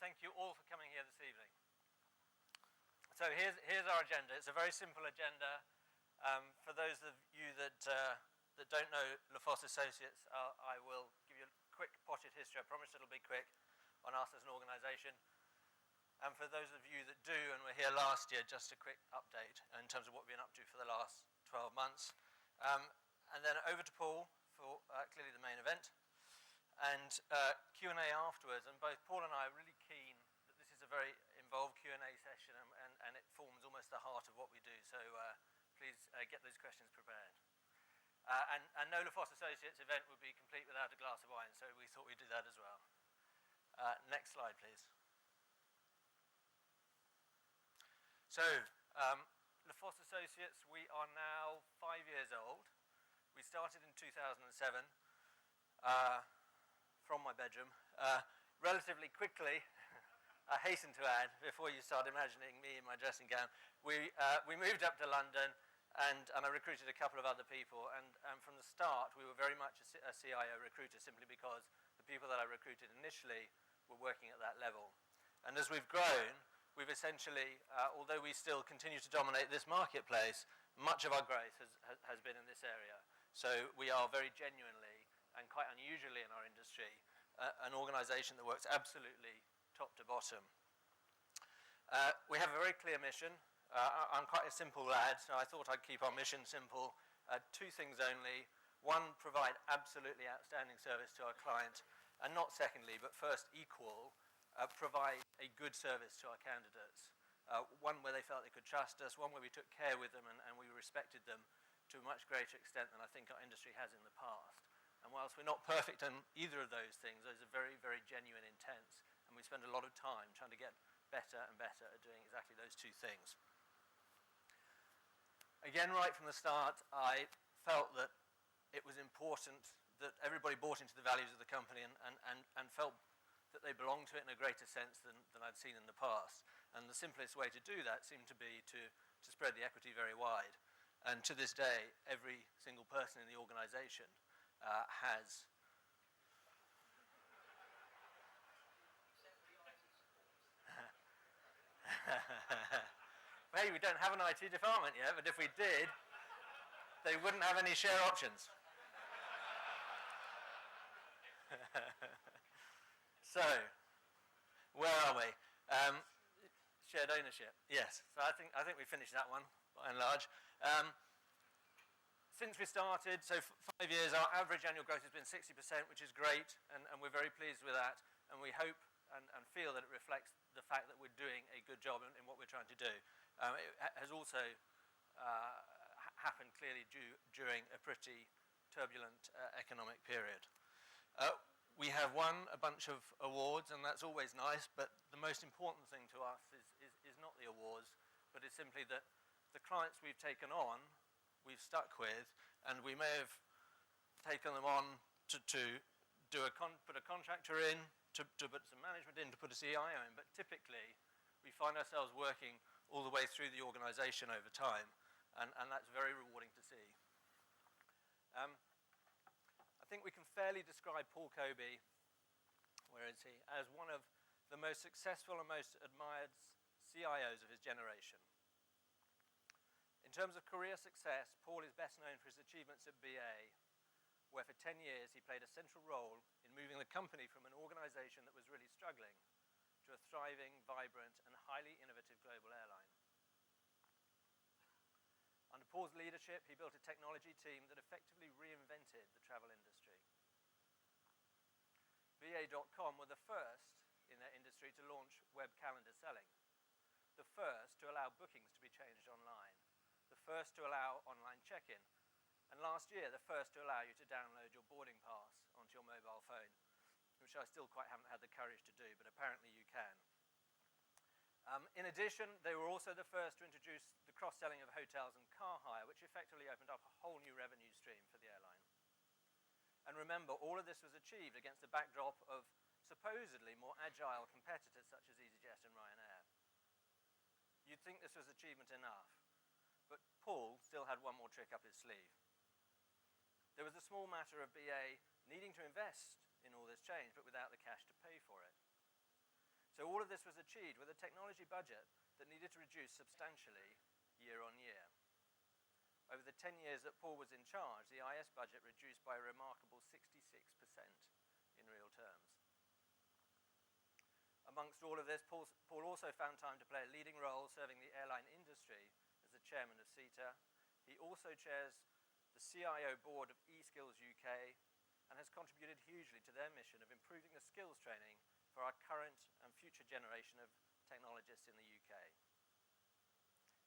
thank you all for coming here this evening. So here's our agenda. It's a very simple agenda. For those of you that don't know LaFosse Associates, I will give you a quick potted history. I promise it'll be quick on us as an organisation. And for those of you that do and were here last year, just a quick update in terms of what we've been up to for the last 12 months. And then over to Paul for clearly the main event. And Q&A afterwards. And both Paul and I are really keen that this is a very involved Q&A session, and it forms almost the heart of what we do. So please get those questions prepared. And no LaFosse Associates event would be complete without a glass of wine, so we thought we'd do that as well. Next slide, please. So, LaFosse Associates, we are now 5 years old. We started in 2007 from my bedroom. Relatively quickly, I hasten to add, before you start imagining me in my dressing gown, we moved up to London, and I recruited a couple of other people. And from the start, we were very much a CIO recruiter, simply because the people that I recruited initially were working at that level. And as we've grown, we've essentially, although we still continue to dominate this marketplace, much of our growth has been in this area. So we are very genuinely, and quite unusually in our industry, an organisation that works absolutely top to bottom. We have a very clear mission. I'm quite a simple lad, so I thought I'd keep our mission simple. Two things only. One, provide absolutely outstanding service to our client, and not secondly, but first equal, provide a good service to our candidates. One where they felt they could trust us, one where we took care with them and we respected them to a much greater extent than I think our industry has in the past. And whilst we're not perfect on either of those things, those are very, very genuine intents, and we spend a lot of time trying to get better and better at doing exactly those two things. Again, right from the start, I felt that it was important that everybody bought into the values of the company and felt that they belonged to it in a greater sense than I'd seen in the past. And the simplest way to do that seemed to be to spread the equity very wide. And to this day, every single person in the organisation has... Hey, we don't have an IT department yet, but if we did, they wouldn't have any share options. So, where are we? Shared ownership. Yes. So I think we finished that one by and large. Since we started, so 5 years, our average annual growth has been 60%, which is great, and we're very pleased with that. And we hope and feel that it reflects the fact that we're doing a good job in what we're trying to do. It has also happened clearly during a pretty turbulent economic period. We have won a bunch of awards, and that's always nice, but the most important thing to us is not the awards, but it's simply that the clients we've taken on, we've stuck with, and we may have taken them on to put a contractor in, to put some management in, to put a CIO in, but typically we find ourselves working all the way through the organisation over time, and that's very rewarding to see. I think we can fairly describe Paul Coby, where is he, as one of the most successful and most admired CIOs of his generation. In terms of career success, Paul is best known for his achievements at BA, where for 10 years he played a central role in moving the company from an organisation that was really struggling to a thriving, vibrant, and highly innovative global airline. Under Paul's leadership, he built a technology team that effectively reinvented the travel industry. BA.com were the first in their industry to launch web calendar selling, the first to allow bookings to be changed online, the first to allow online check-in, and last year, the first to allow you to download your boarding pass onto your mobile phone, which I still quite haven't had the courage to do, but apparently you can. In addition, they were also the first to introduce the cross-selling of hotels and car hire, which effectively opened up a whole new revenue stream for the airline. And remember, all of this was achieved against the backdrop of supposedly more agile competitors such as EasyJet and Ryanair. You'd think this was achievement enough, but Paul still had one more trick up his sleeve. There was the small matter of BA needing to invest in all this change, but without the cash to pay for it. So So all of this was achieved with a technology budget that needed to reduce substantially year on year. Over the 10 years that Paul was in charge, the IS budget reduced by a remarkable 66% in real terms. Amongst all of this, Paul also found time to play a leading role serving the airline industry as the chairman of CETA. He also chairs the CIO board of eSkills UK and has contributed hugely to their mission of improving the skills training for our current and future generation of technologists in the UK.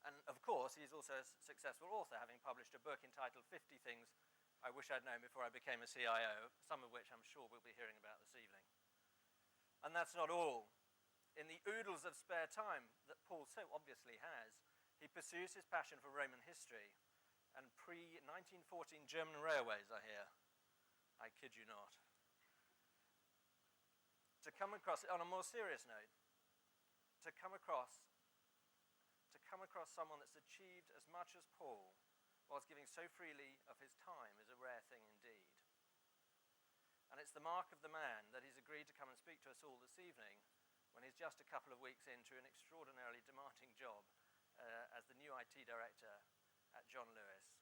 And of course, he's also a successful author, having published a book entitled 50 Things I Wish I'd Known Before I Became a CIO, some of which I'm sure we'll be hearing about this evening. And that's not all. In the oodles of spare time that Paul so obviously has, he pursues his passion for Roman history and pre-1914 German railways, I hear. I kid you not. To come across, on a more serious note, to come across someone that's achieved as much as Paul whilst giving so freely of his time is a rare thing indeed. And it's the mark of the man that he's agreed to come and speak to us all this evening when he's just a couple of weeks into an extraordinarily demanding job as the new IT director at John Lewis.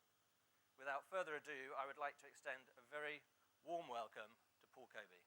Without further ado, I would like to extend a very warm welcome to Paul Coby.